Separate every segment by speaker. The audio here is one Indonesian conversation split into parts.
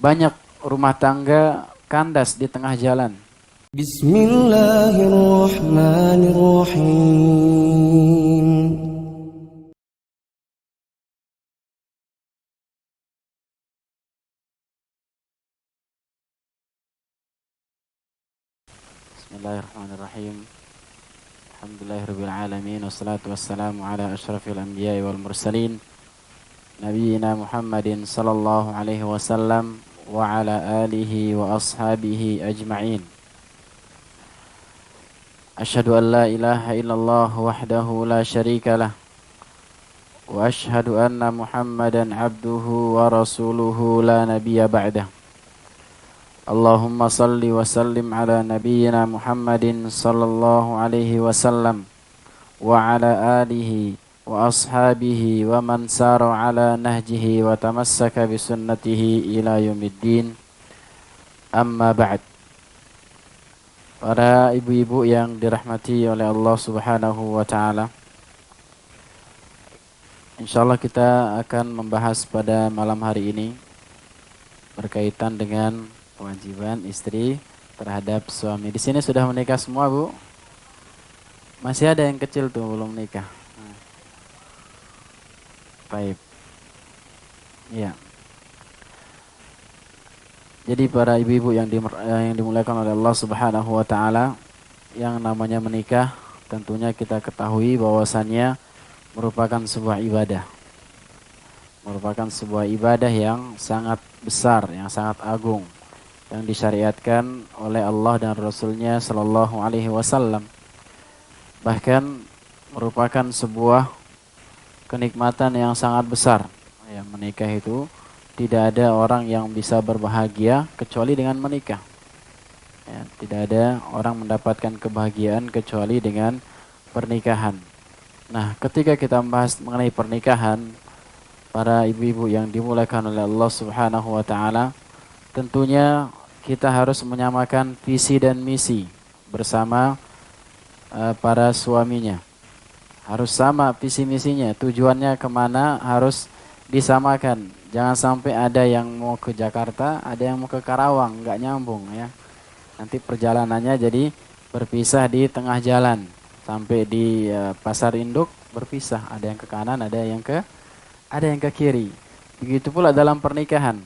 Speaker 1: banyak rumah tangga kandas di tengah jalan.
Speaker 2: Bismillahirrahmanirrahim.
Speaker 1: Bismillahirrahmanirrahim. Alhamdulillahirabbil alamin wassalatu wassalamu ala asyrafil anbiya'i wal mursalin nabiyina Muhammadin sallallahu alaihi wasallam wa ala alihi wa ashabihi ajma'in. Asyhadu an la ilaha illallah wahdahu la syarika lah wa asyhadu anna Muhammadan abduhu wa rasuluhu la nabiyya ba'dah. Allahumma salli wa sallim ala nabiyyina Muhammadin sallallahu alaihi wasallam wa ala alihi wa ashabihi wa man sara ala nahjihi wa tamassaka bi sunnatihi ila yaumiddin. Amma ba'd. Para ibu-ibu yang dirahmati oleh Allah Subhanahu wa taala, insyaallah kita akan membahas pada malam hari ini berkaitan dengan kewajiban istri terhadap suami. Di sini sudah menikah semua, Bu? Masih ada yang kecil tuh belum nikah. Baik. Ya. Jadi para ibu-ibu yang dimuliakan oleh Allah Subhanahu wa taala, yang namanya menikah tentunya kita ketahui bahwasannya merupakan sebuah ibadah. Merupakan sebuah ibadah yang sangat besar, yang sangat agung, yang disyariatkan oleh Allah dan Rasul-Nya sallallahu alaihi wasallam. Bahkan merupakan sebuah kenikmatan yang sangat besar. Ya, menikah itu tidak ada orang yang bisa berbahagia kecuali dengan menikah. Ya, tidak ada orang mendapatkan kebahagiaan kecuali dengan pernikahan. Nah, ketika kita membahas mengenai pernikahan, para ibu-ibu yang dimuliakan oleh Allah Subhanahu wa taala, tentunya kita harus menyamakan visi dan misi bersama para suaminya. Harus sama visi misinya, tujuannya kemana harus disamakan. Jangan sampai ada yang mau ke Jakarta, ada yang mau ke Karawang, nggak nyambung ya. Nanti perjalanannya jadi berpisah di tengah jalan. Sampai di pasar induk berpisah, ada yang ke kanan, ada yang ke kiri. Begitu pula dalam pernikahan.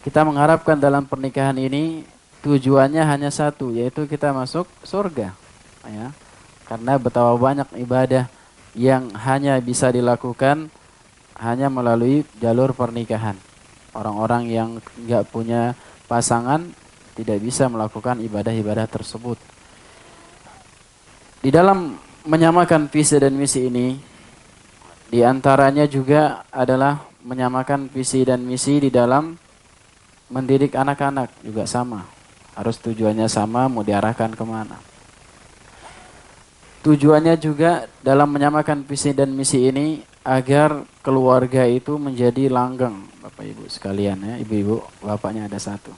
Speaker 1: Kita mengharapkan dalam pernikahan ini tujuannya hanya satu, yaitu kita masuk surga. Ya. Karena betapa banyak ibadah yang hanya bisa dilakukan hanya melalui jalur pernikahan. Orang-orang yang nggak punya pasangan tidak bisa melakukan ibadah-ibadah tersebut. Di dalam menyamakan visi dan misi ini, di antaranya juga adalah menyamakan visi dan misi di dalam mendidik anak-anak juga sama. Harus tujuannya sama, mau diarahkan kemana. Tujuannya juga dalam menyamakan visi dan misi ini agar keluarga itu menjadi langgeng, Bapak Ibu sekalian ya, ibu-ibu, bapaknya ada satu.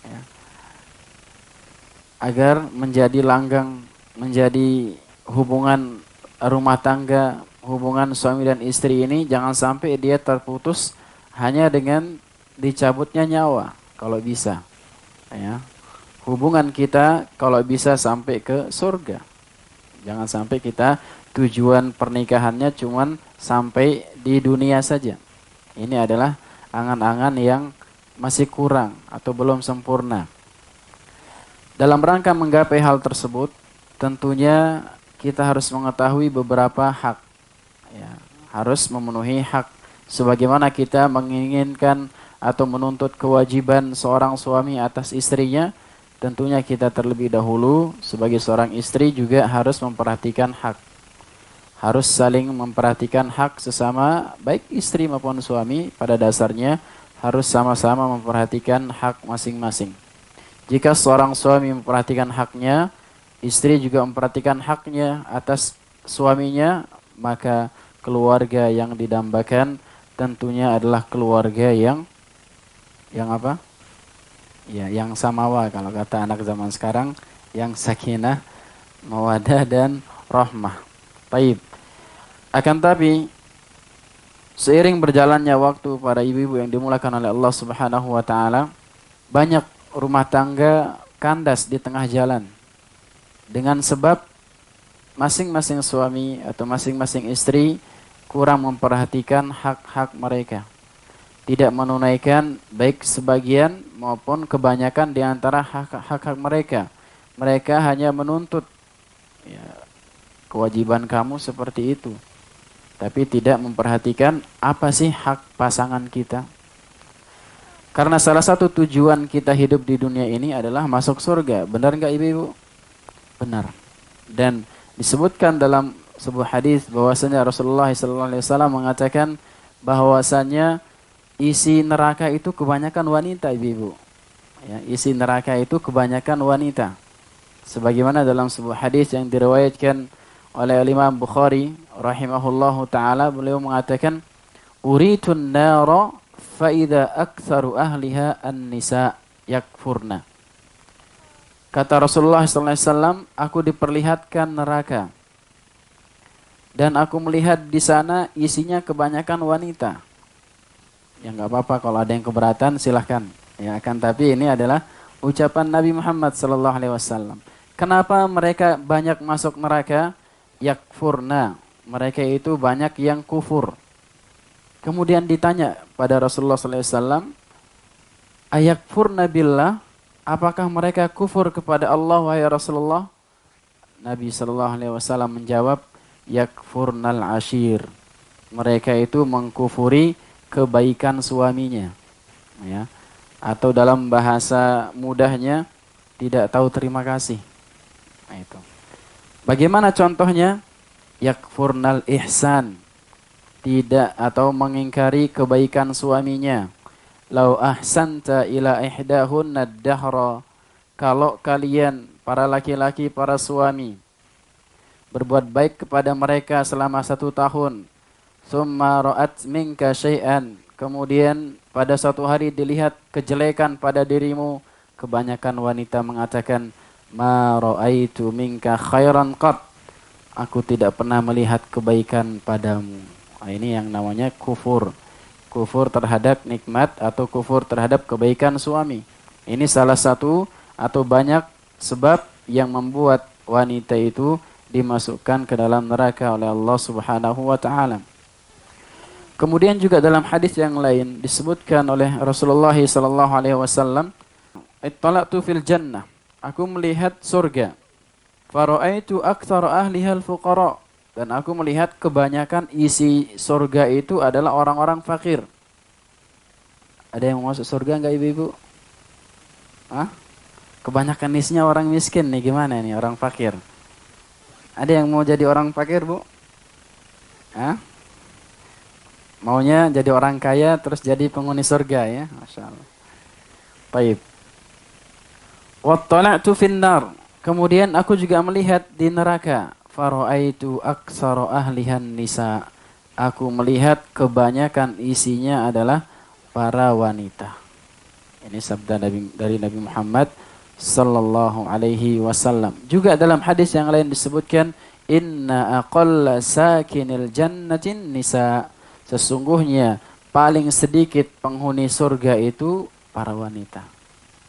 Speaker 1: Ya. Agar menjadi langgeng, menjadi hubungan rumah tangga, hubungan suami dan istri ini jangan sampai dia terputus hanya dengan dicabutnya nyawa kalau bisa. Ya. Hubungan kita kalau bisa sampai ke surga. Jangan sampai kita tujuan pernikahannya cuman sampai di dunia saja. Ini adalah angan-angan yang masih kurang atau belum sempurna. Dalam rangka menggapai hal tersebut, tentunya kita harus mengetahui beberapa hak. Ya, harus memenuhi hak. Sebagaimana kita menginginkan atau menuntut kewajiban seorang suami atas istrinya, tentunya kita terlebih dahulu sebagai seorang istri juga harus memperhatikan hak. Harus saling memperhatikan hak sesama, baik istri maupun suami pada dasarnya harus sama-sama memperhatikan hak masing-masing. Jika seorang suami memperhatikan haknya, istri juga memperhatikan haknya atas suaminya, maka keluarga yang didambakan tentunya adalah keluarga yang apa? Ya, yang samawa kalau kata anak zaman sekarang, yang sakinah, mawadah dan rahmah. Baik. Akan tapi Seiring berjalannya waktu para ibu-ibu yang dimulakan oleh Allah Subhanahu wa taala, banyak rumah tangga kandas di tengah jalan dengan sebab masing-masing suami atau masing-masing istri kurang memperhatikan hak-hak mereka. Tidak menunaikan baik sebagian maupun kebanyakan di antara hak-hak mereka. Mereka hanya menuntut, ya, kewajiban kamu seperti itu, tapi tidak memperhatikan apa sih hak pasangan kita. Karena salah satu tujuan kita hidup di dunia ini adalah masuk surga. Benar nggak ibu-ibu? Benar. Dan disebutkan dalam sebuah hadis bahwasanya Rasulullah SAW mengatakan bahwasanya isi neraka itu kebanyakan wanita, ibu-ibu. Ya, isi neraka itu kebanyakan wanita. Sebagaimana dalam sebuah hadis yang diriwayatkan oleh Imam Bukhari rahimahullahu taala, beliau mengatakan, "Uritun nara fa idza aktsaru ahliha an-nisa yakfurna." Kata Rasulullah SAW, aku diperlihatkan neraka dan aku melihat di sana isinya kebanyakan wanita. Ya nggak apa-apa kalau ada yang keberatan silahkan. Ya akan tapi ini adalah ucapan Nabi Muhammad SAW. Kenapa mereka banyak masuk neraka? Yakfurna. Mereka itu banyak yang kufur. Kemudian ditanya pada Rasulullah SAW, ayakfurna billah, apakah mereka kufur kepada Allah wahai Rasulullah? Nabi SAW menjawab, yakfurnal ashir. Mereka itu mengkufuri kebaikan suaminya, ya, atau dalam bahasa mudahnya tidak tahu terima kasih. Nah, itu. Bagaimana contohnya? Yakfurnal ihsan, tidak atau mengingkari kebaikan suaminya. Lau ahsanta ila ihdahunna dahra, kalau kalian para laki-laki, para suami berbuat baik kepada mereka selama 1 tahun, summa ra'at minka syai'an, kemudian pada suatu hari dilihat kejelekan pada dirimu, kebanyakan wanita mengatakan, ma ra'aitu minka khairan qat, aku tidak pernah melihat kebaikan padamu. Nah, ini yang namanya kufur. Kufur terhadap nikmat atau kufur terhadap kebaikan suami. Ini salah satu atau banyak sebab yang membuat wanita itu dimasukkan ke dalam neraka oleh Allah Subhanahu wa taala. Kemudian juga dalam hadis yang lain disebutkan oleh Rasulullah SAW, "Ittala'tu fil jannah." Aku melihat surga. "Fara'aitu aktsara ahliha al-fuqara." Dan aku melihat kebanyakan isi surga itu adalah orang-orang fakir. Ada yang mau masuk surga enggak ibu-ibu? Hah? Kebanyakan isinya orang miskin nih, gimana nih orang fakir? Ada yang mau jadi orang fakir, Bu? Hah? Maunya jadi orang kaya terus jadi penghuni surga ya, Masya Allah. Baik. Wattala'tu finnar. Kemudian aku juga melihat di neraka. Fara'aitu aktsara ahlihan nisa. Aku melihat kebanyakan isinya adalah para wanita. Ini sabda dari Nabi Muhammad sallallahu alaihi wasallam. Juga dalam hadis yang lain disebutkan, inna aqalla sakinil jannatin nisa. Sesungguhnya paling sedikit penghuni surga itu para wanita.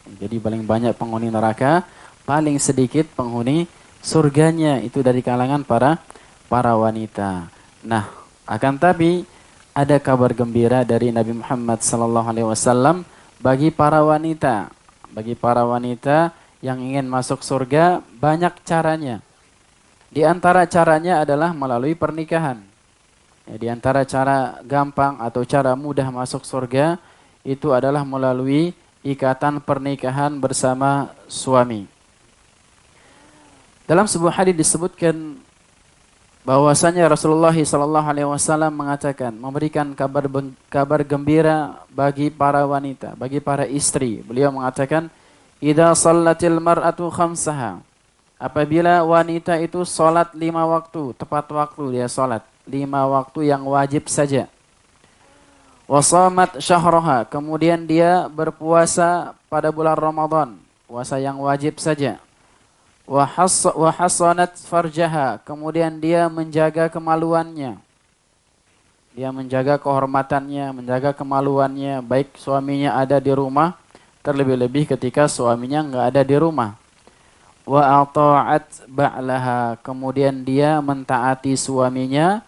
Speaker 1: Jadi paling banyak penghuni neraka, paling sedikit penghuni surganya itu dari kalangan para wanita. Nah, akan tapi ada kabar gembira dari Nabi Muhammad SAW bagi para wanita. Bagi para wanita yang ingin masuk surga, banyak caranya. Di antara caranya adalah melalui pernikahan. Ya, di antara cara gampang atau cara mudah masuk surga itu adalah melalui ikatan pernikahan bersama suami. Dalam sebuah hadis disebutkan bahwasanya Rasulullah SAW mengatakan, memberikan kabar gembira bagi para wanita, bagi para istri. Beliau mengatakan, "Idza shallatil mar'atu khamsaha." Apabila wanita itu salat 5 waktu, tepat waktu dia salat. 5 waktu yang wajib saja. Wasamat syahraha, kemudian dia berpuasa pada bulan Ramadan, puasa yang wajib saja. Wahassanat farjaha, kemudian dia menjaga kemaluannya. dia menjaga kehormatannya, menjaga kemaluannya, baik suaminya ada di rumah, terlebih-lebih ketika suaminya nggak ada di rumah. Wa ata'at ba'laha, kemudian dia mentaati suaminya.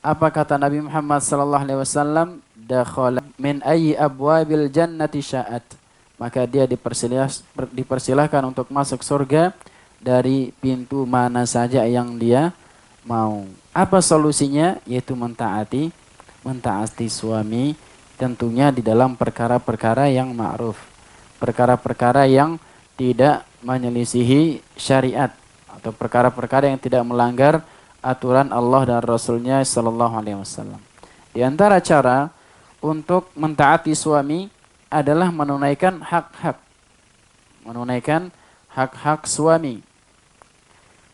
Speaker 1: Apa kata Nabi Muhammad sallallahu alaihi wasallam? Dakhala min ayyi abwabil jannati sya'at. Maka dia dipersilahkan untuk masuk surga dari pintu mana saja yang dia mau. Apa solusinya? Yaitu mentaati suami, tentunya di dalam perkara-perkara yang ma'ruf. Perkara-perkara yang tidak menyelisihi syariat atau perkara-perkara yang tidak melanggar aturan Allah dan Rasulnya Sallallahu Alaihi Wasallam. Di antara cara untuk mentaati suami adalah menunaikan hak-hak suami.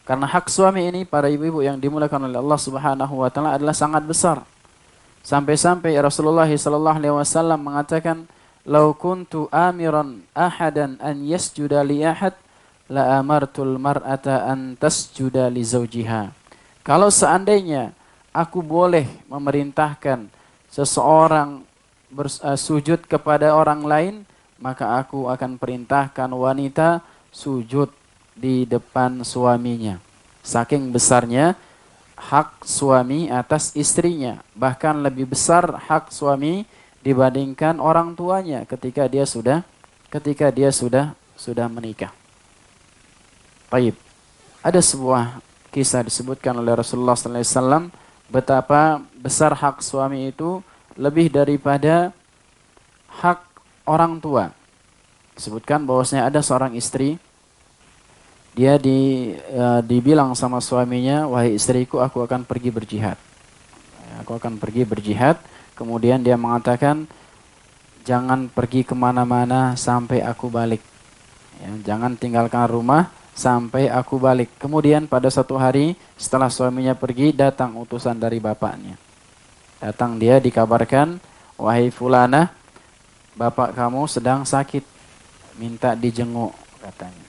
Speaker 1: Karena hak suami ini para ibu-ibu yang dimuliakan oleh Allah Subhanahu wa taala adalah sangat besar. Sampai-sampai Rasulullah sallallahu alaihi wasallam mengatakan, "Lau kuntu amiran ahadan an yasjuda li ahad, la amartul mar'ata an tasjuda li zawjiha." Kalau seandainya aku boleh memerintahkan seseorang sujud kepada orang lain, maka aku akan perintahkan wanita sujud di depan suaminya. Saking besarnya hak suami atas istrinya, bahkan lebih besar hak suami dibandingkan orang tuanya ketika dia sudah menikah. Baik. Ada sebuah kisah disebutkan oleh Rasulullah sallallahu alaihi wasallam betapa besar hak suami itu lebih daripada hak orang tua. Disebutkan bahwasanya ada seorang istri, dia dibilang sama suaminya, "Wahai istriku, aku akan pergi berjihad." Aku akan pergi berjihad. Kemudian dia mengatakan, "Jangan pergi kemana-mana sampai aku balik. Ya, jangan tinggalkan rumah sampai aku balik." Kemudian pada suatu hari setelah suaminya pergi, datang utusan dari bapaknya. Datang dia dikabarkan, "Wahai fulanah, bapak kamu sedang sakit, minta dijenguk," katanya.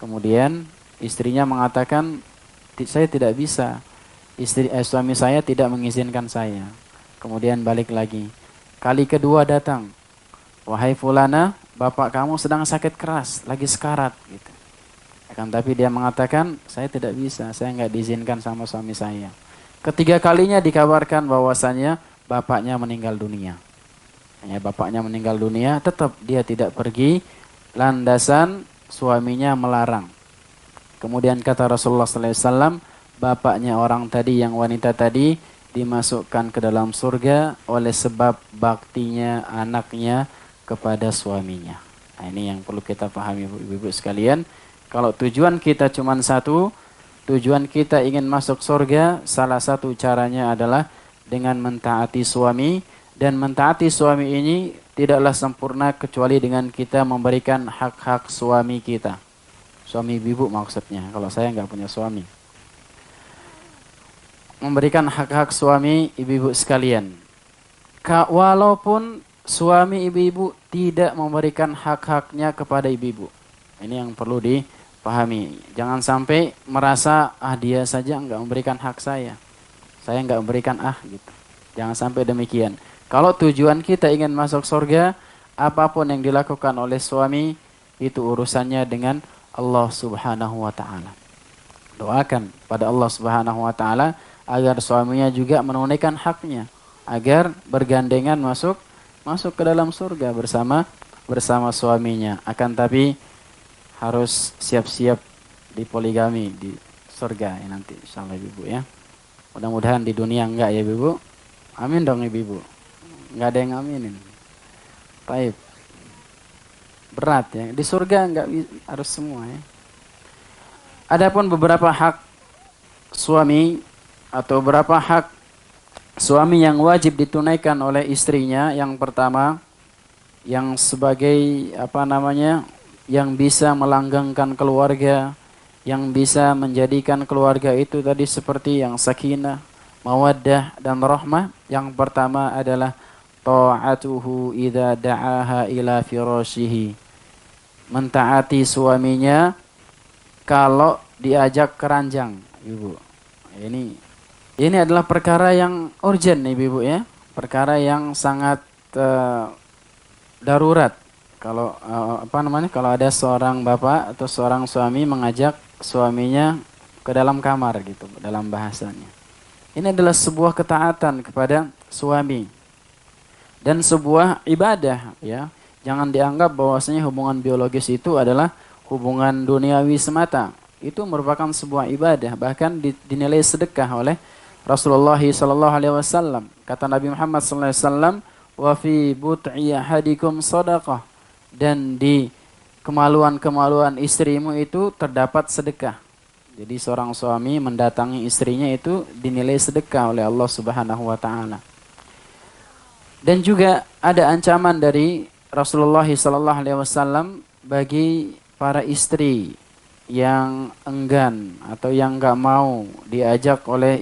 Speaker 1: Kemudian istrinya mengatakan, "Saya tidak bisa. Suami saya tidak mengizinkan saya." Kemudian balik lagi. Kali kedua datang, "Wahai fulana, bapak kamu sedang sakit keras, lagi sekarat," gitu. Akan tapi dia mengatakan, "Saya tidak bisa, saya nggak diizinkan sama suami saya." Ketiga kalinya dikabarkan bahwasannya bapaknya meninggal dunia. Hanya bapaknya meninggal dunia, tetap dia tidak pergi, landasan suaminya melarang. Kemudian kata Rasulullah SAW, bapaknya orang tadi, yang wanita tadi, dimasukkan ke dalam surga oleh sebab baktinya anaknya kepada suaminya. Nah, ini yang perlu kita pahami ibu-ibu sekalian. Kalau tujuan kita cuma satu, tujuan kita ingin masuk surga, salah satu caranya adalah dengan mentaati suami. Dan mentaati suami ini tidaklah sempurna kecuali dengan kita memberikan hak-hak suami kita. Suami ibu maksudnya, kalau saya nggak punya suami. Memberikan hak-hak suami ibu-ibu sekalian. Walaupun suami ibu-ibu tidak memberikan hak-haknya kepada ibu-ibu. Ini yang perlu dipahami. Jangan sampai merasa, dia saja nggak memberikan hak saya nggak memberikan gitu. Jangan sampai demikian. Kalau tujuan kita ingin masuk surga, apapun yang dilakukan oleh suami, itu urusannya dengan Allah Subhanahu wa ta'ala. Doakan pada Allah Subhanahu wa ta'ala agar suaminya juga menunaikan haknya, agar bergandengan masuk ke dalam surga bersama suaminya. Akan tapi harus siap-siap dipoligami di surga ya nanti insyaallah ibu ya. Mudah-mudahan di dunia enggak ya ibu. Amin dong ibu. Enggak ada yang aminin. Baik. Berat ya. Di surga enggak harus semua ya. Adapun beberapa hak suami atau beberapa hak suami yang wajib ditunaikan oleh istrinya. Yang pertama, yang sebagai yang bisa melanggengkan keluarga, yang bisa menjadikan keluarga itu tadi seperti yang sakinah, mawaddah dan rahmah. Yang pertama adalah ta'atuhu idza da'aha ila firashihi. Mentaati suaminya kalau diajak ke ranjang, ibu. Ini Ini adalah perkara yang urgent nih Ibu ya. Perkara yang sangat eh, darurat. Kalau apa namanya? Kalau ada seorang bapak atau seorang suami mengajak suaminya ke dalam kamar gitu dalam bahasanya. Ini adalah sebuah ketaatan kepada suami dan sebuah ibadah ya. Jangan dianggap bahwasanya hubungan biologis itu adalah hubungan duniawi semata. Itu merupakan sebuah ibadah, bahkan dinilai sedekah oleh Rasulullah sallallahu alaihi wasallam. Kata Nabi Muhammad sallallahu alaihi wasallam, "Wa fi but'i ahadikum shadaqah." Dan di kemaluan-kemaluan istrimu itu terdapat sedekah. Jadi seorang suami mendatangi istrinya itu dinilai sedekah oleh Allah Subhanahu wa taala. Dan juga ada ancaman dari Rasulullah sallallahu alaihi wasallam bagi para istri yang enggan atau yang enggak mau diajak oleh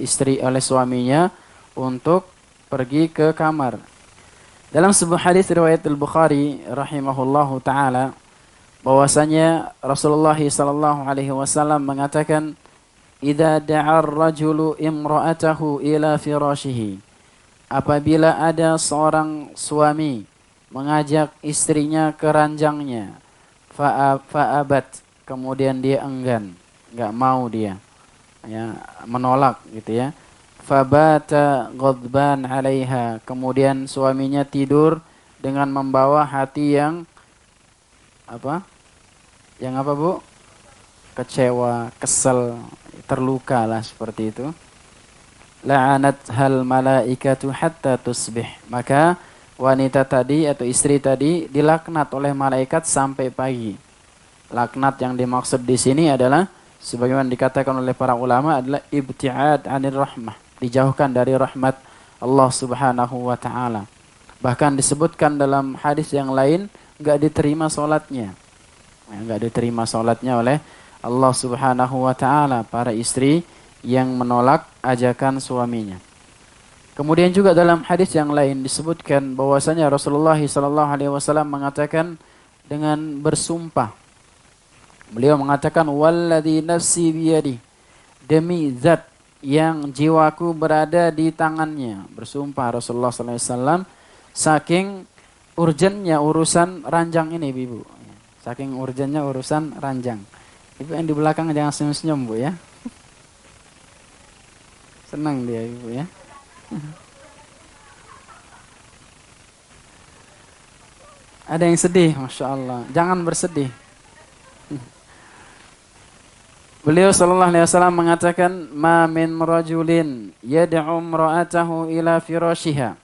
Speaker 1: suaminya untuk pergi ke kamar. Dalam sebuah hadis riwayat Al-Bukhari rahimahullahu taala bahwasanya Rasulullah sallallahu alaihi wasallam mengatakan, "Idza da'a ar-rajulu imra'atahu ila firashihi." Apabila ada seorang suami mengajak istrinya ke ranjangnya, fa'abat, kemudian dia enggan, enggak mau dia, ya, menolak gitu ya. Fabata ghadban 'alaiha, kemudian suaminya tidur dengan membawa hati yang apa? Yang apa, Bu? Kecewa, kesel, terluka lah seperti itu. La'anat hal malaikatu hatta tusbih. Maka wanita tadi atau istri tadi dilaknat oleh malaikat sampai pagi. Laknat yang dimaksud di sini adalah sebagaimana dikatakan oleh para ulama adalah ibti'ad 'anir rahmah, dijauhkan dari rahmat Allah Subhanahu wa taala. Bahkan disebutkan dalam hadis yang lain enggak diterima salatnya. Enggak diterima salatnya oleh Allah Subhanahu wa taala para istri yang menolak ajakan suaminya. Kemudian juga dalam hadis yang lain disebutkan bahwasanya Rasulullah sallallahu alaihi wasallam mengatakan dengan bersumpah. Beliau mengatakan walladzi nafsi biyadi, demi zat yang jiwaku berada di tangannya. Bersumpah Rasulullah sallallahu alaihi wasallam saking urgennya urusan ranjang ini, Ibu. Saking urgennya urusan ranjang. Ibu yang di belakang jangan senyum-senyum, Bu ya. Senang dia Ibu ya. Ada yang sedih, Masya Allah. Jangan bersedih. Beliau sallallahu alaihi wasallam mengatakan, "Ma min rajulin yad'u imra'atahu ila firashiha."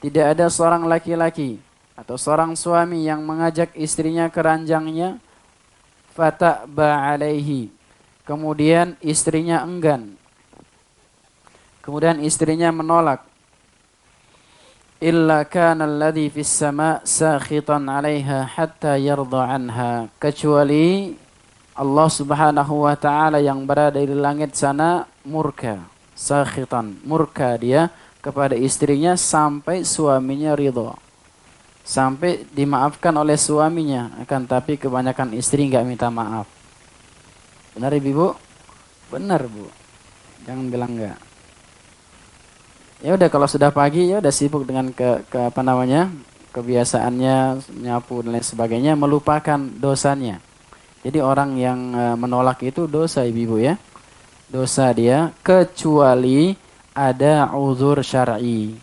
Speaker 1: Tidak ada seorang laki-laki atau seorang suami yang mengajak istrinya ke ranjangnya, fata'ba alaihi. Kemudian istrinya enggan. Kemudian istrinya menolak. Illa kana alladhi fis sama' sakhitan 'alaiha hatta yarda 'anha. Kecuali Allah Subhanahu wa taala yang berada di langit sana murka, sakhitan, murka dia kepada istrinya sampai suaminya ridha. Sampai dimaafkan oleh suaminya, akan tapi kebanyakan istri enggak minta maaf. Benar Ibu? Benar, Bu. Jangan bilang enggak. Ya udah kalau sudah pagi ya udah sibuk dengan ke apa namanya? Kebiasaannya nyapu dan lain sebagainya, melupakan dosanya. Jadi orang yang menolak itu dosa Ibu ya. Dosa dia kecuali ada uzur syar'i.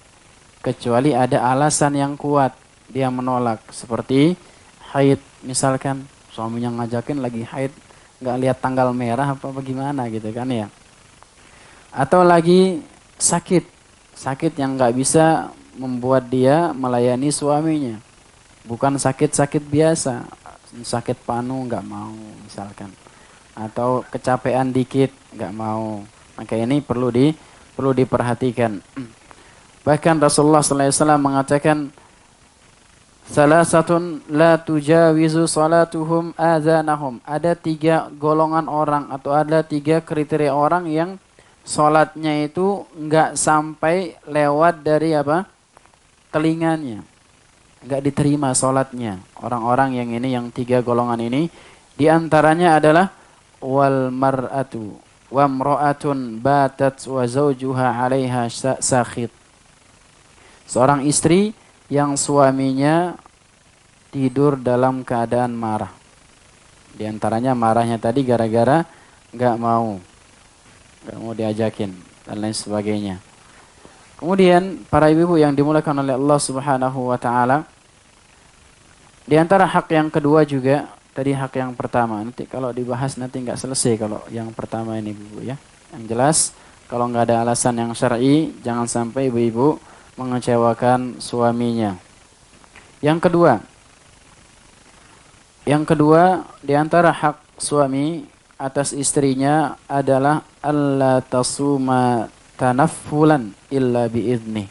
Speaker 1: Kecuali ada alasan yang kuat dia menolak, seperti haid misalkan, suaminya ngajakin lagi haid, enggak lihat tanggal merah apa bagaimana gitu kan ya. Atau lagi sakit. Sakit yang nggak bisa membuat dia melayani suaminya. Bukan sakit-sakit biasa. Sakit panu nggak mau misalkan. Atau kecapean dikit nggak mau. Maka ini perlu diperhatikan. Bahkan Rasulullah SAW mengatakan, salasatun la tujawizu salatuhum adzanahum. Ada 3 golongan orang atau ada 3 kriteria orang yang sholatnya itu enggak sampai lewat dari apa? Telinganya. Enggak diterima sholatnya. Orang-orang yang ini, yang 3 golongan ini, di antaranya adalah wal mar'atu. wa imra'atun batat wa zawjuha 'alaiha sakhit. Seorang istri yang suaminya tidur dalam keadaan marah. Di antaranya marahnya tadi gara-gara nggak mau diajakin dan lain sebagainya. Kemudian para ibu-ibu yang dimuliakan oleh Allah Subhanahu wa taala, di antara hak yang kedua juga, tadi hak yang pertama. Nanti kalau dibahas nanti nggak selesai kalau yang pertama ini ibu ya. Yang jelas kalau nggak ada alasan yang syar'i, jangan sampai ibu-ibu mengecewakan suaminya. Yang kedua di antara hak suami atas istrinya adalah alla tasuma tanaffulan illa biizni.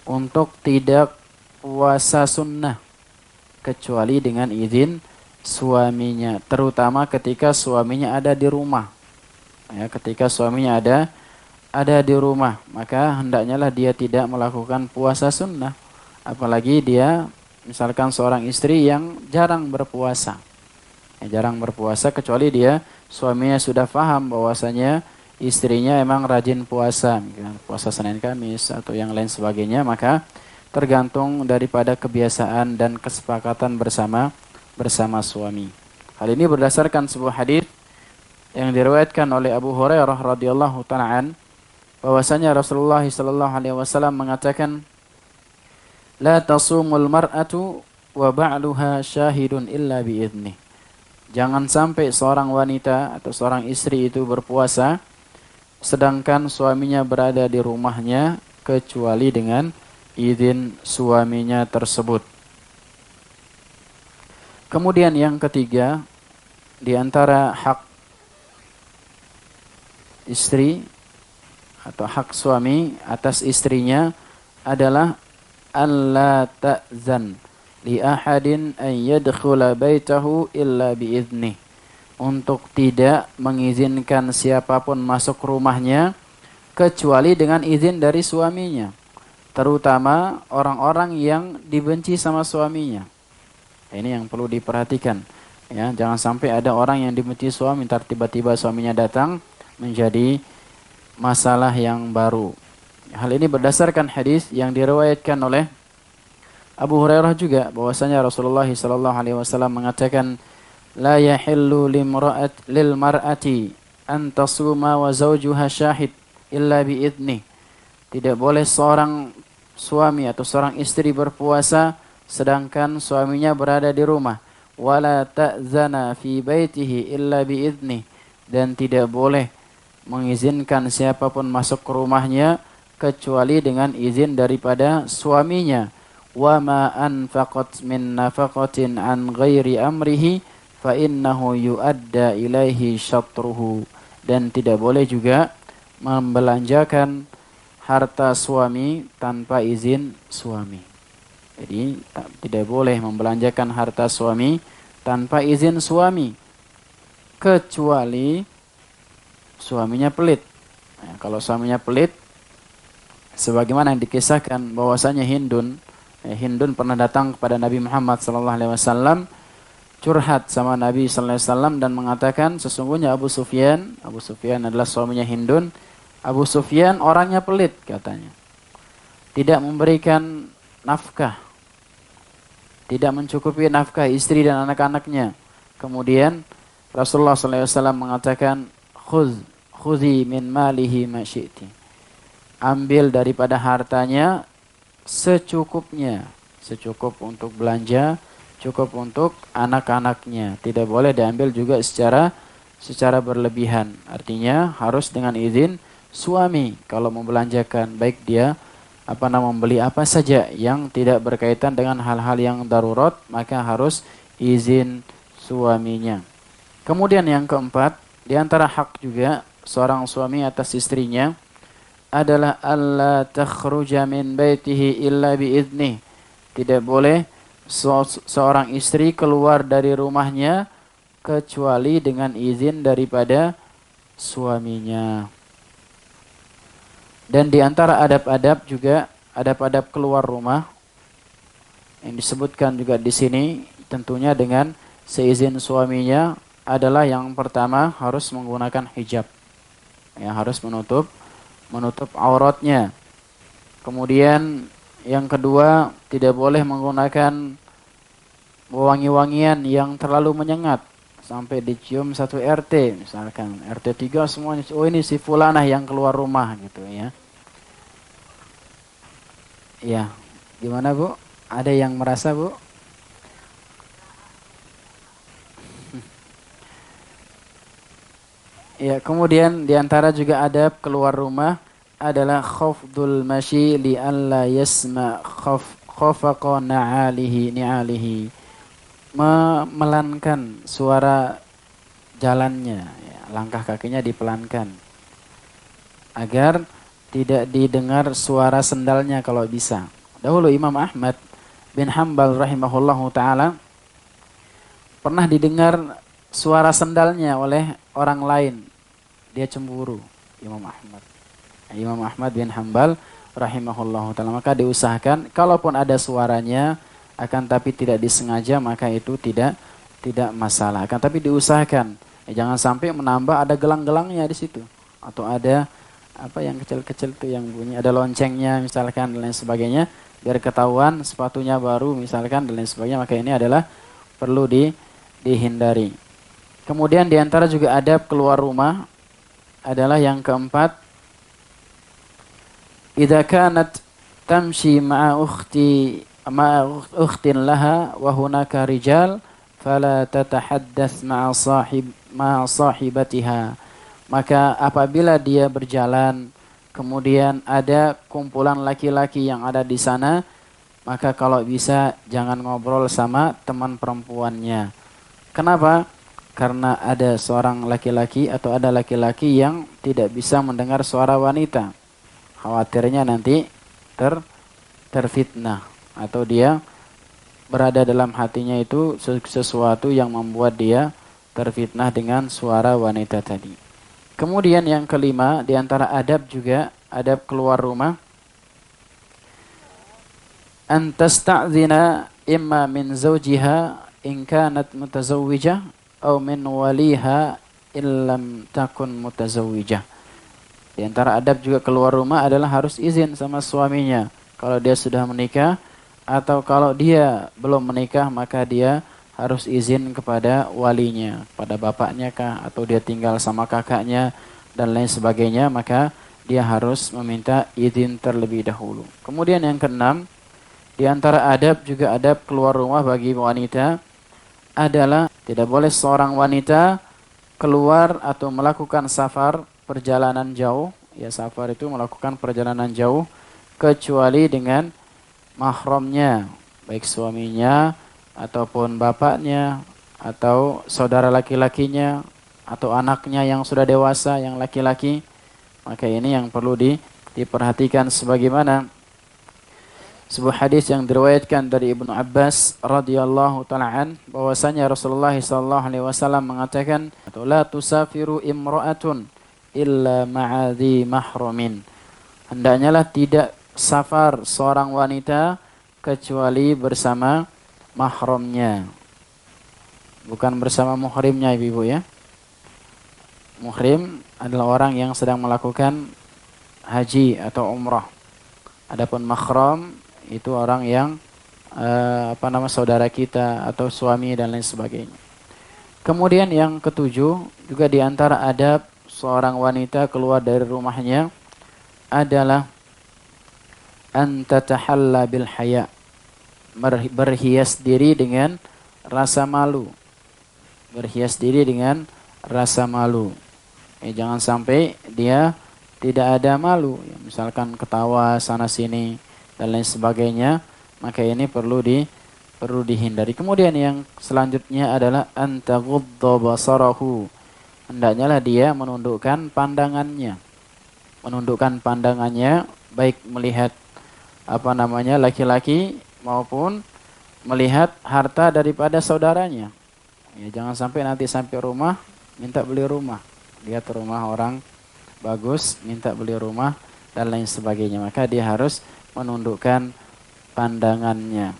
Speaker 1: Untuk tidak puasa sunnah kecuali dengan izin suaminya, terutama ketika suaminya ada di rumah. Ya, ketika suaminya ada di rumah, maka hendaknya lah dia tidak melakukan puasa sunnah. Apalagi dia misalkan seorang istri yang jarang berpuasa. Jarang berpuasa kecuali dia suaminya sudah paham bahwasanya istrinya emang rajin puasa, puasa Senin Kamis atau yang lain sebagainya, maka tergantung daripada kebiasaan dan kesepakatan bersama suami. Hal ini berdasarkan sebuah hadis yang diriwayatkan oleh Abu Hurairah radhiyallahu taala an, bahwasanya Rasulullah sallallahu alaihi wasallam mengatakan, la tasumul mar'atu wa ba'luha syahidun illa biidznih. Jangan sampai seorang wanita atau seorang istri itu berpuasa sedangkan suaminya berada di rumahnya kecuali dengan izin suaminya tersebut. Kemudian yang ketiga, di antara hak istri atau hak suami atas istrinya adalah alla ta'zan li ahadin an yadkhula baitahu illa biidznih. Untuk tidak mengizinkan siapapun masuk rumahnya kecuali dengan izin dari suaminya, terutama orang-orang yang dibenci sama suaminya. Ini yang perlu diperhatikan ya, jangan sampai ada orang yang dibenci suami ntar tiba-tiba suaminya datang menjadi masalah yang baru. Hal ini berdasarkan hadis yang diriwayatkan oleh Abu Hurairah juga, bahwasanya Rasulullah sallallahu alaihi wasallam mengatakan, la yahillu lil mar'ati an tasuma wa zawjuha syahid illa biidznih. Tidak boleh seorang suami atau seorang istri berpuasa sedangkan suaminya berada di rumah. Wala ta'zana fi baitihi illa biidznih. Dan tidak boleh mengizinkan siapapun masuk ke rumahnya kecuali dengan izin daripada suaminya. Wa ma anfaqat min nafaqatin an ghairi amrihi fa innahu yuadda ilaihi syatruhu. Dan tidak boleh juga membelanjakan harta suami tanpa izin suami. Jadi tidak boleh membelanjakan harta suami tanpa izin suami kecuali suaminya pelit. Nah, kalau suaminya pelit, sebagaimana yang dikisahkan bahwasanya Hindun pernah datang kepada Nabi Muhammad SAW, curhat sama Nabi SAW dan mengatakan sesungguhnya Abu Sufyan adalah suaminya Hindun. Abu Sufyan orangnya pelit katanya, tidak memberikan nafkah, tidak mencukupi nafkah istri dan anak-anaknya. Kemudian Rasulullah SAW mengatakan, khudhi min malihi ma syi'ti. Ambil daripada hartanya secukupnya, secukup untuk belanja, cukup untuk anak-anaknya. Tidak boleh diambil juga secara berlebihan. Artinya harus dengan izin suami kalau membelanjakan, baik dia membeli apa saja yang tidak berkaitan dengan hal-hal yang darurat, maka harus izin suaminya. Kemudian yang keempat, di antara hak juga seorang suami atas istrinya adalah alla takhruja min baitihi illa biidznih. Tidak boleh seorang istri keluar dari rumahnya kecuali dengan izin daripada suaminya. Dan di antara adab-adab juga adab-adab keluar rumah yang disebutkan juga di sini, tentunya dengan seizin suaminya, adalah yang pertama harus menggunakan hijab. Ya, harus menutup auratnya. Kemudian yang kedua, tidak boleh menggunakan wangi-wangian yang terlalu menyengat sampai dicium satu RT, misalkan RT 3 semuanya, oh ini si fulanah yang keluar rumah gitu ya. Ya, gimana Bu? Ada yang merasa Bu? Ya, kemudian diantara juga adab keluar rumah adalah khafdul masyi li alla yasma khafaqa ni'alihi. Memelankan suara jalannya, ya, langkah kakinya dipelankan agar tidak didengar suara sendalnya kalau bisa. Dahulu Imam Ahmad bin Hambal rahimahullahu taala pernah didengar suara sendalnya oleh orang lain. Dia cemburu, Imam Ahmad. Imam Ahmad bin Hambal rahimahullahu taala, maka diusahakan kalaupun ada suaranya akan tapi tidak disengaja, maka itu tidak masalah. Akan tapi diusahakan jangan sampai menambah ada gelang-gelangnya di situ atau ada apa yang kecil-kecil itu yang bunyi ada loncengnya misalkan dan lain sebagainya, biar ketahuan sepatunya baru misalkan dan lain sebagainya, maka ini adalah perlu dihindari. Kemudian diantara juga adab keluar rumah adalah yang keempat, idza kanat tamshi ma'a ukhtin laha wa hunaka rijal fala tatahaddath ma'a sahibatiha. Maka apabila dia berjalan kemudian ada kumpulan laki-laki yang ada di sana, maka kalau bisa jangan ngobrol sama teman perempuannya. Kenapa? Karena ada seorang laki-laki atau ada laki-laki yang tidak bisa mendengar suara wanita. Khawatirnya nanti terfitnah atau dia berada dalam hatinya itu sesuatu yang membuat dia terfitnah dengan suara wanita tadi. Kemudian yang kelima, di antara adab juga, adab keluar rumah, an tasta'zina imma min zawjiha in kanat mutazawwijah atau min waliha illam takun mutazawwijah. Di antara adab juga keluar rumah adalah harus izin sama suaminya kalau dia sudah menikah, atau kalau dia belum menikah maka dia harus izin kepada walinya, pada bapaknya kah, atau dia tinggal sama kakaknya dan lain sebagainya, maka dia harus meminta izin terlebih dahulu. Kemudian yang keenam, di antara adab juga adab keluar rumah bagi wanita adalah tidak boleh seorang wanita keluar atau melakukan safar, perjalanan jauh, ya safar itu melakukan perjalanan jauh, kecuali dengan mahramnya, baik suaminya ataupun bapaknya atau saudara laki-lakinya atau anaknya yang sudah dewasa yang laki-laki. Maka ini yang perlu diperhatikan, sebagaimana sebuah hadis yang diriwayatkan dari Ibnu Abbas radhiyallahu taala an, bahwasanya Rasulullah sallallahu alaihi wasallam mengatakan, la tusafiru imra'atun illa ma'adhi mahramin. Hendaknyalah tidak safar seorang wanita kecuali bersama mahramnya. Bukan bersama muhrimnya, ibu-ibu ya. Muhrim adalah orang yang sedang melakukan haji atau umrah. Adapun mahram itu orang yang saudara kita atau suami dan lain sebagainya. Kemudian yang ketujuh, juga di antara adab seorang wanita keluar dari rumahnya adalah an tatahalla bil haya, berhias diri dengan rasa malu. Berhias diri dengan rasa malu. Jangan sampai dia tidak ada malu, ya, misalkan ketawa sana sini dan lain sebagainya, maka ini perlu dihindari. Kemudian yang selanjutnya adalah an taghudda basarahu. Hendaknya lah dia menundukkan pandangannya. Menundukkan pandangannya baik melihat laki-laki maupun melihat harta daripada saudaranya. Ya, jangan sampai nanti sampai rumah minta beli rumah, lihat rumah orang bagus minta beli rumah dan lain sebagainya, maka dia harus menundukkan pandangannya.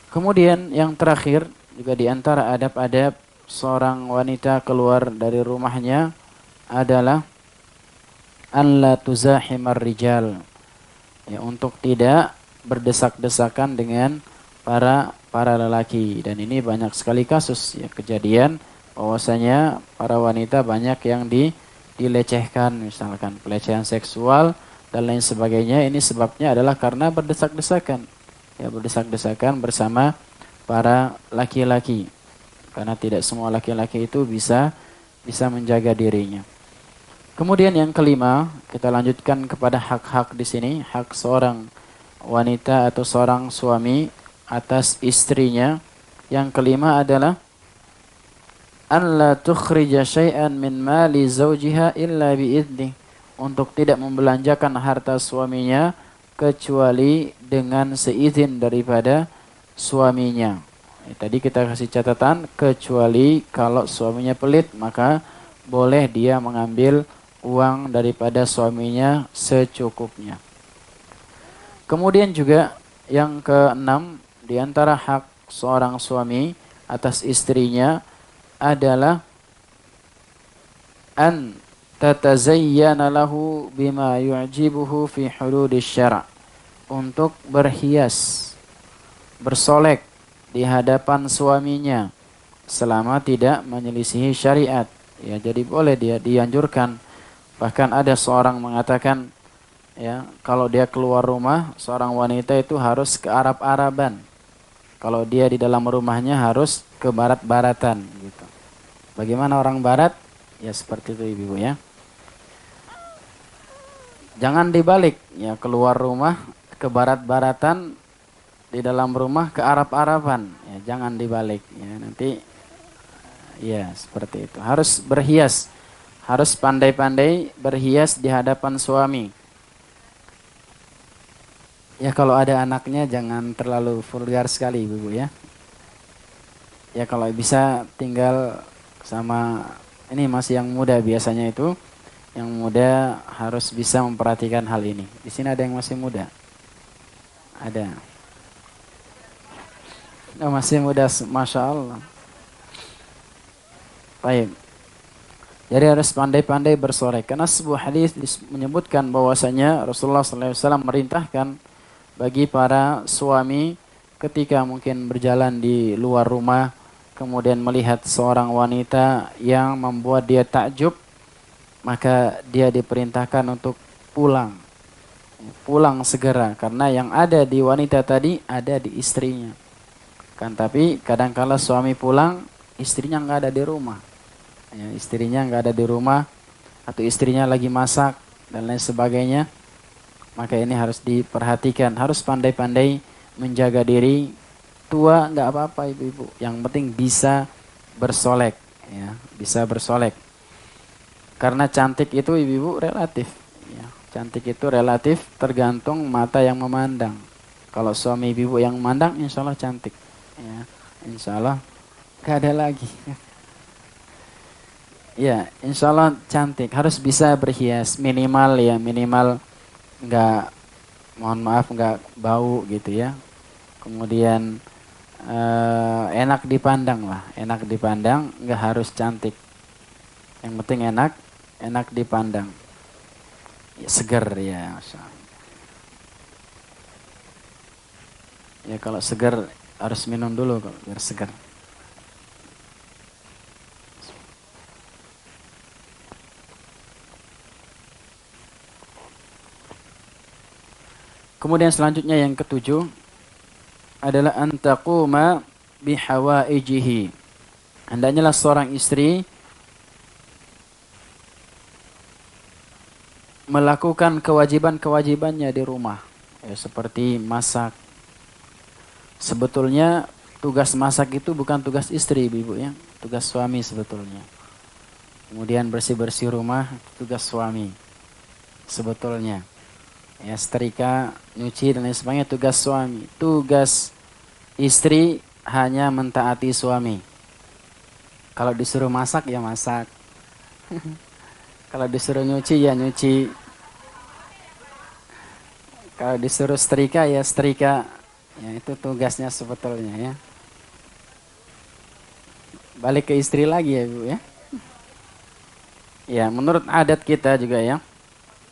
Speaker 1: Kemudian yang terakhir juga di antara adab-adab seorang wanita keluar dari rumahnya adalah an la tuzahimar rijal, ya, untuk tidak berdesak-desakan dengan para lelaki. Dan ini banyak sekali kasus, ya, kejadian bahwasanya para wanita banyak yang dilecehkan, misalkan pelecehan seksual dan lain sebagainya. Ini sebabnya adalah karena berdesak-desakan, ya, berdesak-desakan bersama para laki-laki, karena tidak semua laki-laki itu bisa menjaga dirinya. Kemudian yang kelima, kita lanjutkan kepada hak-hak di sini, hak seorang wanita atau seorang suami atas istrinya. Yang kelima adalah an la tukhrija syai'an min mali zawjiha illa biidnih, untuk tidak membelanjakan harta suaminya kecuali dengan seizin daripada suaminya. Tadi kita kasih catatan, kecuali kalau suaminya pelit, maka boleh dia mengambil uang daripada suaminya secukupnya. Kemudian juga yang keenam, di antara hak seorang suami atas istrinya adalah an tatazayyana lahu bima yu'jibuhu fi hududis syara', untuk berhias, bersolek di hadapan suaminya selama tidak menyelisihi syariat. Ya, jadi boleh dia dianjurkan. Bahkan ada seorang mengatakan, ya, kalau dia keluar rumah, seorang wanita itu harus ke Arab-Araban. Kalau dia di dalam rumahnya harus ke barat-baratan gitu. Bagaimana orang barat? Ya seperti itu ibu ya. Jangan dibalik, ya, keluar rumah ke barat-baratan, di dalam rumah ke Arab-Araban. Ya, jangan dibalik, ya, nanti ya seperti itu. Harus berhias, harus pandai-pandai berhias di hadapan suami. Ya kalau ada anaknya jangan terlalu vulgar sekali ibu ya. Ya kalau bisa tinggal sama, ini masih yang muda biasanya itu. Yang muda harus bisa memperhatikan hal ini. Di sini ada yang masih muda? Ada. Oh, masih muda, Masya Allah. Baik. Jadi harus pandai-pandai bersolek. Karena sebuah hadis menyebutkan bahwasanya Rasulullah SAW merintahkan bagi para suami ketika mungkin berjalan di luar rumah, kemudian melihat seorang wanita yang membuat dia takjub, maka dia diperintahkan untuk pulang. Pulang segera, karena yang ada di wanita tadi ada di istrinya. Kan tapi kadangkala suami pulang, istrinya nggak ada di rumah. Ya, istrinya nggak ada di rumah, atau istrinya lagi masak dan lain sebagainya. Maka ini harus diperhatikan, harus pandai-pandai menjaga diri. Tua nggak apa-apa ibu-ibu, yang penting bisa bersolek, ya, bisa bersolek. Karena cantik itu ibu-ibu relatif, ya. Cantik itu relatif, tergantung mata yang memandang. Kalau suami ibu yang memandang, insya Allah cantik, ya, insya Allah gak ada lagi. Ya, insya Allah cantik. Harus bisa berhias, minimal ya, minimal nggak, mohon maaf, nggak bau gitu ya. Kemudian enak dipandang lah, enak dipandang, nggak harus cantik. Yang penting enak dipandang. Ya, seger ya, Masya Allah. Ya kalau seger harus minum dulu kalau biar seger. Kemudian selanjutnya yang ketujuh adalah antaquma bihawaijihi. Hendaknya seorang istri melakukan kewajiban-kewajibannya di rumah, ya, seperti masak. Sebetulnya tugas masak itu bukan tugas istri ibu ya, tugas suami sebetulnya. Kemudian bersih-bersih rumah tugas suami sebetulnya. Ya, setrika, nyuci dan lain sebagainya tugas suami. Tugas istri hanya mentaati suami. Kalau disuruh masak ya masak. Kalau disuruh nyuci ya nyuci. Kalau disuruh setrika ya setrika. Ya itu tugasnya sebetulnya ya. Balik ke istri lagi ya ibu ya. Ya, menurut adat kita juga ya,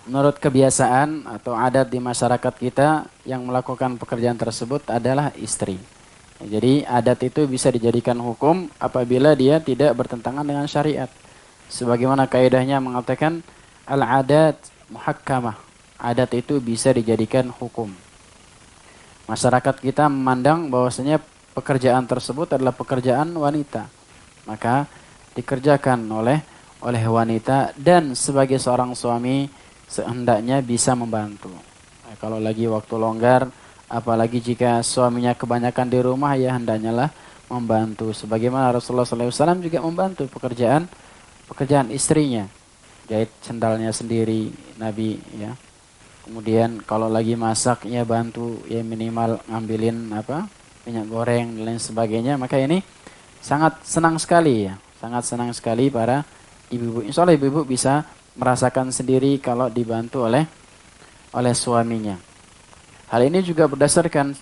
Speaker 1: menurut kebiasaan atau adat di masyarakat kita yang melakukan pekerjaan tersebut adalah istri. Ya, jadi adat itu bisa dijadikan hukum apabila dia tidak bertentangan dengan syariat. Sebagaimana kaidahnya mengatakan al-adat muhakkamah. Adat itu bisa dijadikan hukum. Masyarakat kita memandang bahwasanya pekerjaan tersebut adalah pekerjaan wanita. Maka dikerjakan oleh wanita dan sebagai seorang suami sehendaknya bisa membantu. Nah, kalau lagi waktu longgar, apalagi jika suaminya kebanyakan di rumah, ya hendaknya lah membantu. Sebagaimana Rasulullah SAW juga membantu pekerjaan istrinya, jahit sendalnya sendiri, Nabi ya. Kemudian kalau lagi masak ya bantu ya minimal ngambilin minyak goreng dan lain sebagainya. Maka ini sangat senang sekali ya, sangat senang sekali para ibu-ibu. Insya Allah ibu-ibu bisa merasakan sendiri kalau dibantu oleh suaminya. Hal ini juga berdasarkan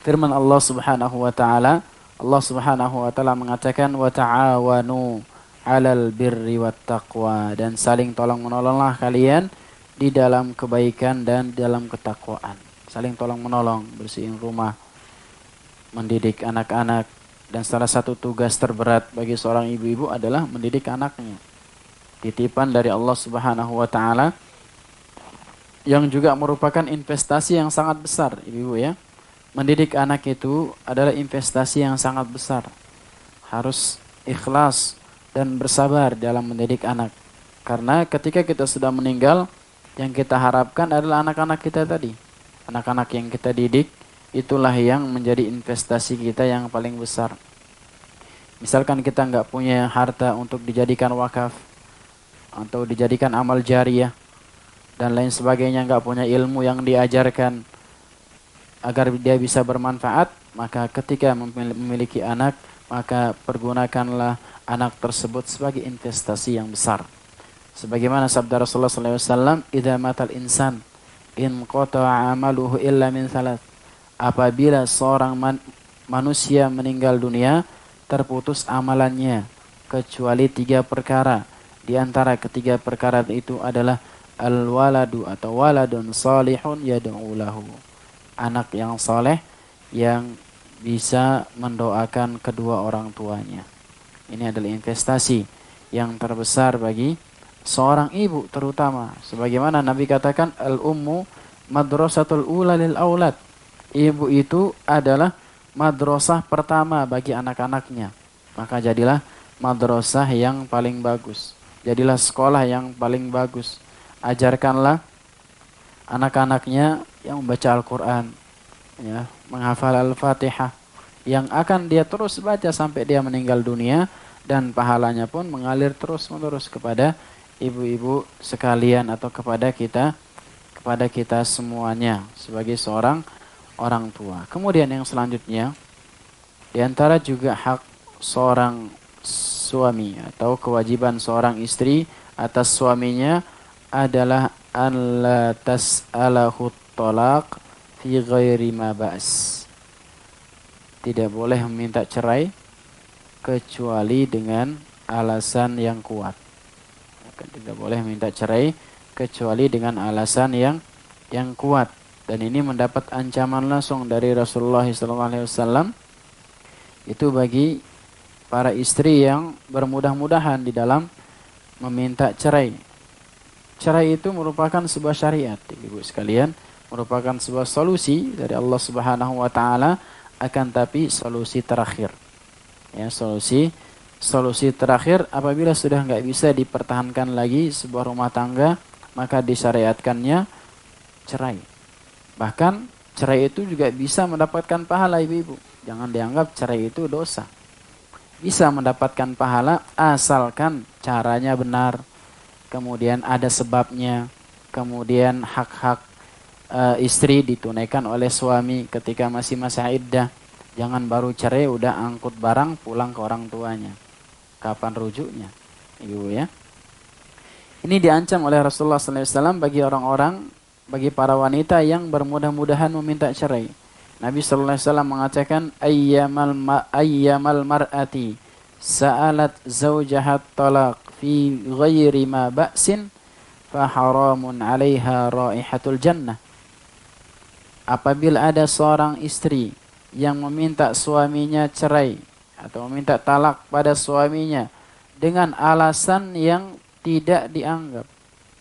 Speaker 1: firman Allah Subhanahu wa taala. Allah Subhanahu wa taala mengatakan wa ta'awanu 'alal birri wat taqwa, dan saling tolong-menolonglah kalian di dalam kebaikan dan dalam ketakwaan. Saling tolong-menolong, bersihin rumah, mendidik anak-anak, dan salah satu tugas terberat bagi seorang ibu-ibu adalah mendidik anaknya. Titipan dari Allah Subhanahu wa taala yang juga merupakan investasi yang sangat besar, ibu-ibu ya. Mendidik anak itu adalah investasi yang sangat besar. Harus ikhlas dan bersabar dalam mendidik anak. Karena ketika kita sudah meninggal, yang kita harapkan adalah anak-anak kita tadi. Anak-anak yang kita didik, itulah yang menjadi investasi kita yang paling besar. Misalkan kita nggak punya harta untuk dijadikan wakaf, atau dijadikan amal jariyah, dan lain sebagainya, nggak punya ilmu yang diajarkan agar dia bisa bermanfaat, maka ketika memiliki anak, maka pergunakanlah anak tersebut sebagai investasi yang besar. Sebagaimana sabda Rasulullah SAW, "Idza matal insan, in qata'a amaluhu illa min thalath." Apabila seorang manusia meninggal dunia, terputus amalannya kecuali 3 perkara. Di antara ketiga perkara itu adalah al-waladu atau waladun salihun yad'u lahu. Anak yang soleh yang bisa mendoakan kedua orang tuanya. Ini adalah investasi yang terbesar bagi seorang ibu terutama. Sebagaimana Nabi katakan, al-ummu madrasatul ula lil aulad. Ibu itu adalah madrasah pertama bagi anak-anaknya. Maka jadilah madrasah yang paling bagus. Jadilah sekolah yang paling bagus. Ajarkanlah anak-anaknya yang membaca Al-Quran, ya, menghafal Al-Fatihah, yang akan dia terus baca sampai dia meninggal dunia, dan pahalanya pun mengalir terus-menerus kepada ibu-ibu sekalian atau kepada kita semuanya sebagai seorang orang tua. Kemudian yang selanjutnya, di antara juga hak seorang suami atau kewajiban seorang istri atas suaminya adalah an la tas'alahu tolak fi ghairi ma ba's. Tidak boleh meminta cerai kecuali dengan alasan yang kuat. Tidak boleh minta cerai kecuali dengan alasan yang kuat. Dan ini mendapat ancaman langsung dari Rasulullah SAW. Itu bagi para istri yang bermudah-mudahan di dalam meminta cerai. Cerai itu merupakan sebuah syariat, ibu sekalian, merupakan sebuah solusi dari Allah Subhanahu wa taala, akan tapi solusi terakhir. Ya, solusi terakhir apabila sudah nggak bisa dipertahankan lagi sebuah rumah tangga, maka disyariatkannya cerai. Bahkan cerai itu juga bisa mendapatkan pahala, ibu-ibu. Jangan dianggap cerai itu dosa. Bisa mendapatkan pahala asalkan caranya benar, kemudian ada sebabnya, kemudian hak-hak istri ditunaikan oleh suami ketika masih masa iddah. Jangan baru cerai udah angkut barang pulang ke orang tuanya. Kapan rujuknya, ibu ya? Ini diancam oleh Rasulullah SAW bagi para wanita yang bermudah-mudahan meminta cerai. Nabi SAW mengatakan, ayyamal mar'ati sa'alat zawjahat talaq fi ghairi ma ba'sin fa haramun 'alaiha raihatul jannah. Apabila ada seorang istri yang meminta suaminya cerai atau meminta talak pada suaminya dengan alasan yang tidak dianggap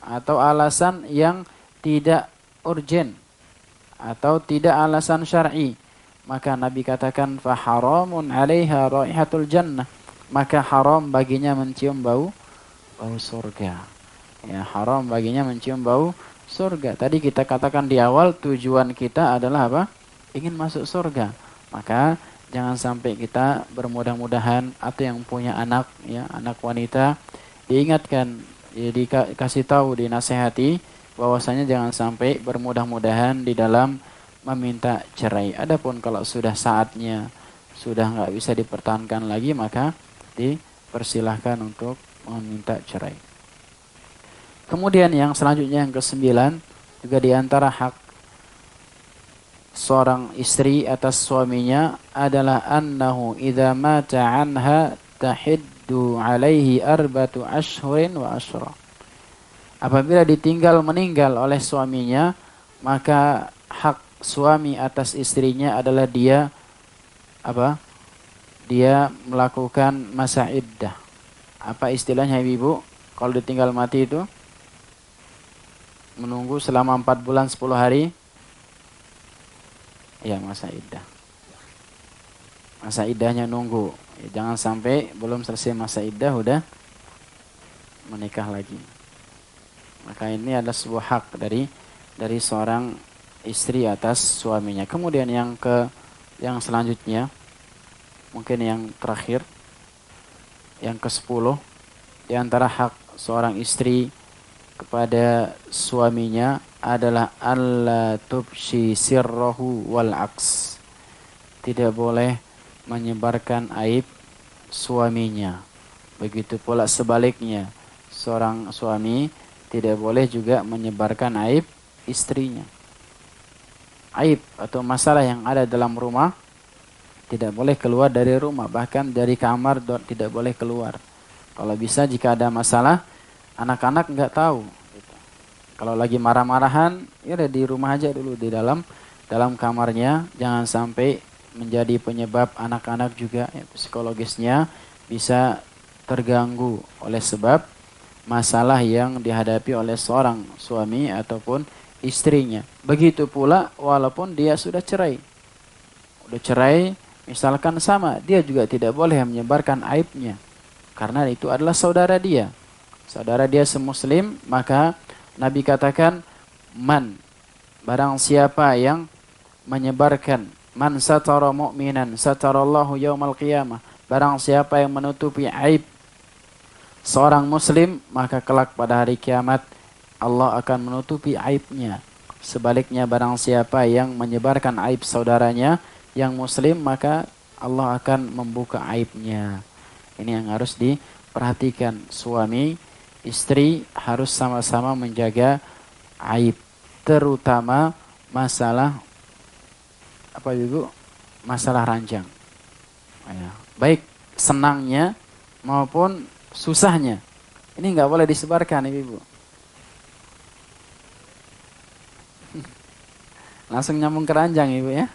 Speaker 1: atau alasan yang tidak urgen atau tidak alasan syar'i, maka Nabi katakan fa haramun 'alaiha raihatul jannah, maka haram baginya mencium bau surga. Ya, haram baginya mencium bau surga. Tadi kita katakan di awal tujuan kita adalah apa? Ingin masuk surga. Maka jangan sampai kita bermudah-mudahan atau yang punya anak, ya, anak wanita, diingatkan, ya, dikasih tahu, dinasehati bahwasanya jangan sampai bermudah-mudahan di dalam meminta cerai. Adapun kalau sudah saatnya sudah nggak bisa dipertahankan lagi, maka dipersilahkan untuk meminta cerai. Kemudian yang selanjutnya yang ke-9, juga di antara hak seorang istri atas suaminya adalah annahu idza mata anha tahiddu alaihi arba'atu ashhurin wa ashra. Apabila ditinggal meninggal oleh suaminya, maka hak suami atas istrinya adalah dia apa? Dia melakukan masa iddah. Apa istilahnya Ibu? Kalau ditinggal mati itu menunggu selama 4 bulan 10 hari. Ya, masa iddah. Masa iddahnya nunggu. Ya, jangan sampai belum selesai masa iddah udah menikah lagi. Maka ini adalah sebuah hak dari seorang istri atas suaminya. Kemudian yang selanjutnya, mungkin yang terakhir, yang ke-10, di antara hak seorang istri kepada suaminya adalah alla tubshi sirrahu wal aks. Tidak boleh menyebarkan aib suaminya. Begitu pula sebaliknya, seorang suami tidak boleh juga menyebarkan aib istrinya. Aib atau masalah yang ada dalam rumah tidak boleh keluar dari rumah, bahkan dari kamar tidak boleh keluar. Kalau bisa jika ada masalah, anak-anak nggak tahu. Gitu. Kalau lagi marah-marahan, ya di rumah aja dulu, di dalam kamarnya, jangan sampai menjadi penyebab anak-anak juga, ya, psikologisnya bisa terganggu oleh sebab masalah yang dihadapi oleh seorang suami ataupun istrinya. Begitu pula walaupun dia sudah cerai. Udah cerai, misalkan sama, dia juga tidak boleh menyebarkan aibnya. Karena itu adalah saudara dia. Saudara dia semuslim, maka Nabi katakan, barang siapa yang menyebarkan, man satara mu'minan satarallahu yaumal qiyamah. Barang siapa yang menutupi aib seorang muslim, maka kelak pada hari kiamat Allah akan menutupi aibnya. Sebaliknya barang siapa yang menyebarkan aib saudaranya yang muslim, maka Allah akan membuka aibnya. Ini yang harus diperhatikan. Suami, istri harus sama-sama menjaga aib. Terutama masalah, apa Ibu? Masalah ranjang. Ya. Baik senangnya maupun susahnya. Ini nggak boleh disebarkan Ibu. Langsung nyambung ke ranjang Ibu ya.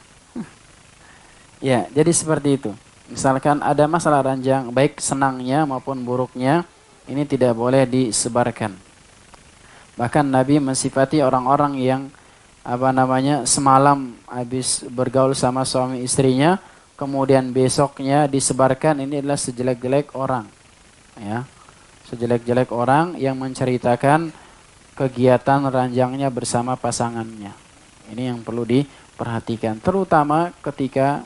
Speaker 1: Ya, jadi seperti itu. Misalkan ada masalah ranjang, baik senangnya maupun buruknya, ini tidak boleh disebarkan. Bahkan Nabi mensifati orang-orang yang semalam habis bergaul sama suami istrinya, kemudian besoknya disebarkan, ini adalah sejelek-jelek orang. Ya. Sejelek-jelek orang yang menceritakan kegiatan ranjangnya bersama pasangannya. Ini yang perlu diperhatikan, terutama ketika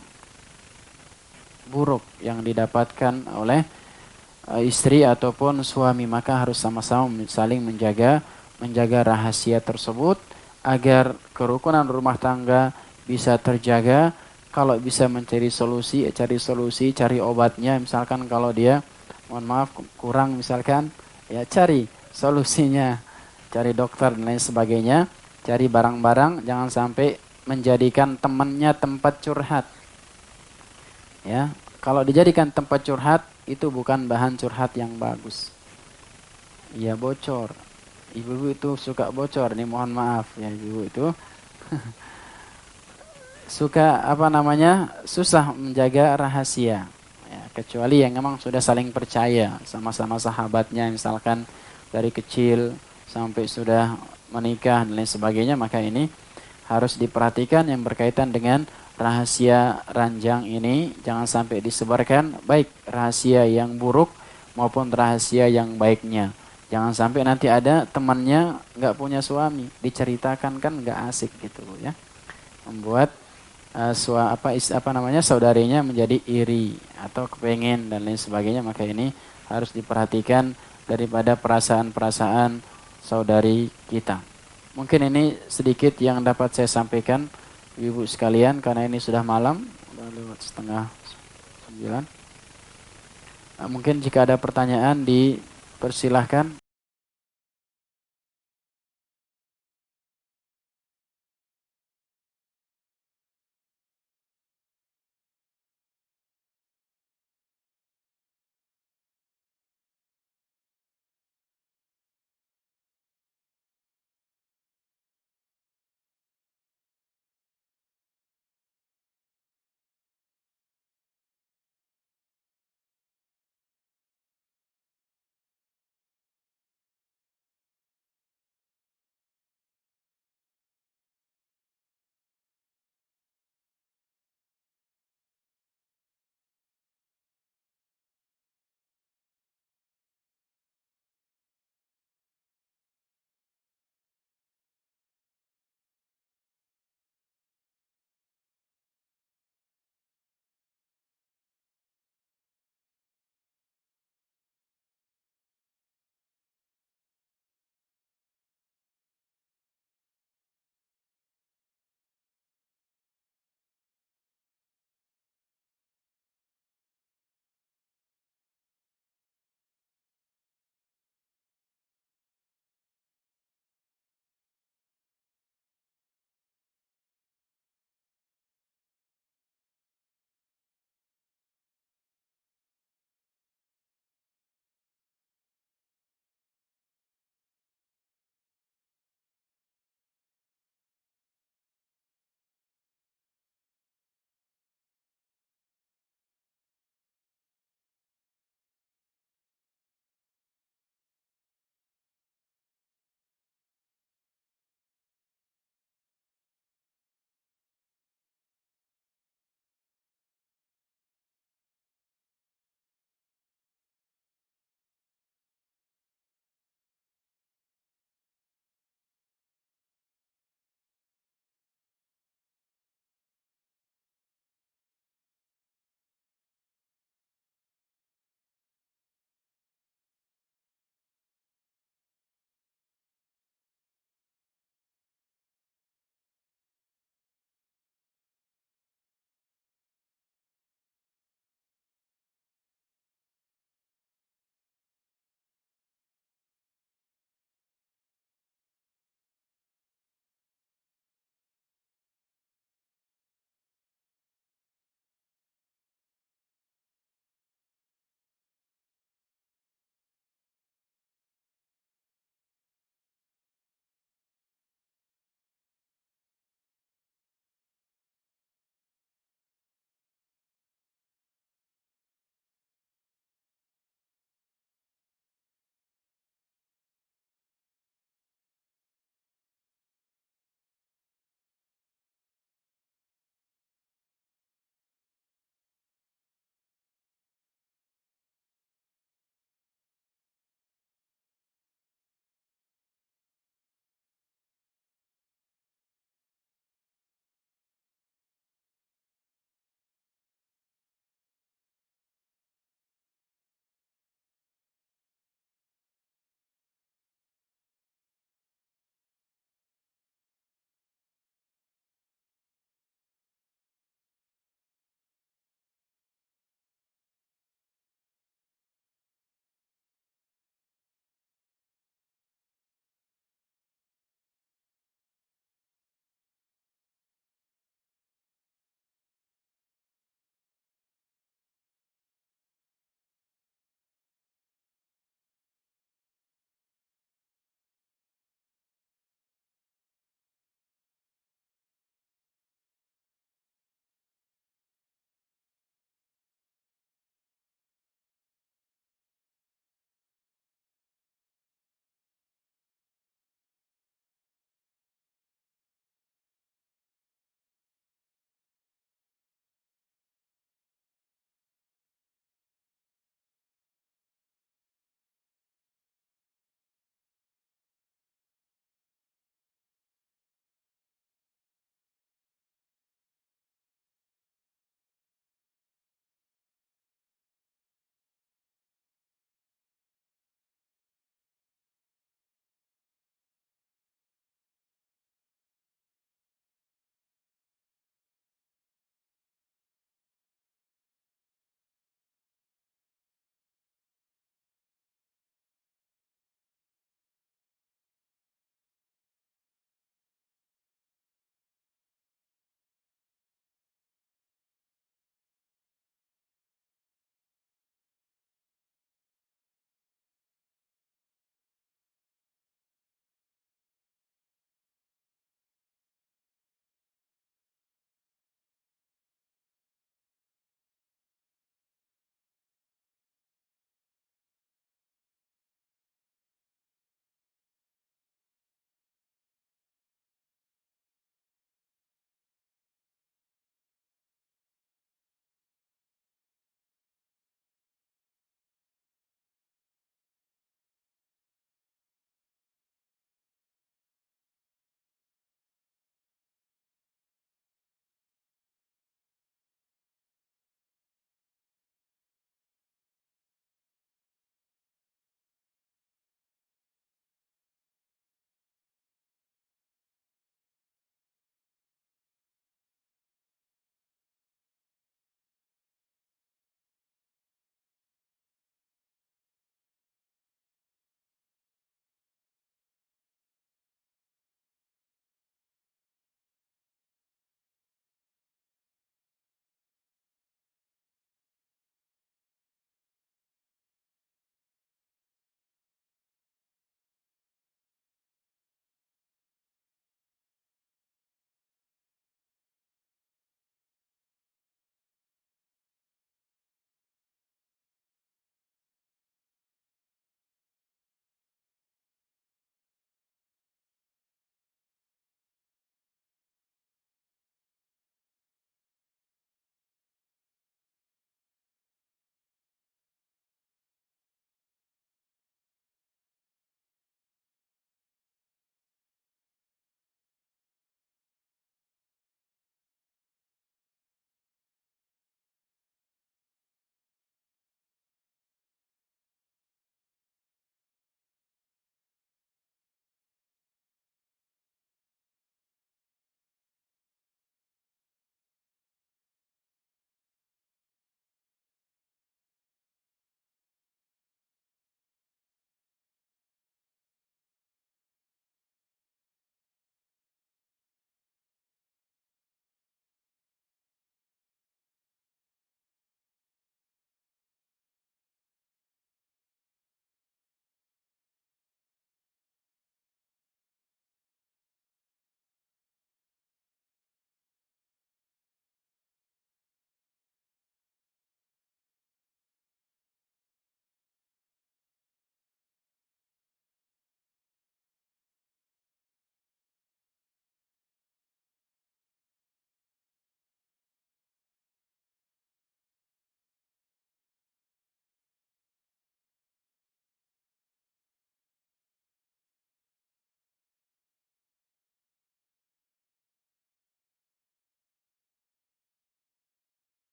Speaker 1: buruk yang didapatkan oleh istri ataupun suami, maka harus sama-sama saling menjaga rahasia tersebut agar kerukunan rumah tangga bisa terjaga. Kalau bisa mencari solusi, cari obatnya. Misalkan kalau dia, mohon maaf, kurang misalkan, ya cari solusinya, cari dokter dan lain sebagainya, cari barang-barang, jangan sampai menjadikan temannya tempat curhat. Ya, kalau dijadikan tempat curhat, itu bukan bahan curhat yang bagus. Iya bocor. Ibu-ibu itu suka bocor. Nih mohon maaf ya ibu-ibu itu suka apa namanya susah menjaga rahasia. Ya, kecuali yang memang sudah saling percaya sama-sama sahabatnya misalkan dari kecil sampai sudah menikah dan lain sebagainya maka ini harus diperhatikan yang berkaitan dengan rahasia ranjang ini jangan sampai disebarkan baik rahasia yang buruk maupun rahasia yang baiknya. Jangan sampai nanti ada temannya nggak punya suami diceritakan kan nggak asik gitu ya. Membuat apa namanya saudarinya menjadi iri atau kepengen dan lain sebagainya maka ini harus diperhatikan daripada perasaan-perasaan saudari kita. Mungkin ini sedikit yang dapat saya sampaikan ibu sekalian karena ini sudah malam, sudah lewat setengah 9. Mungkin jika ada pertanyaan dipersilahkan.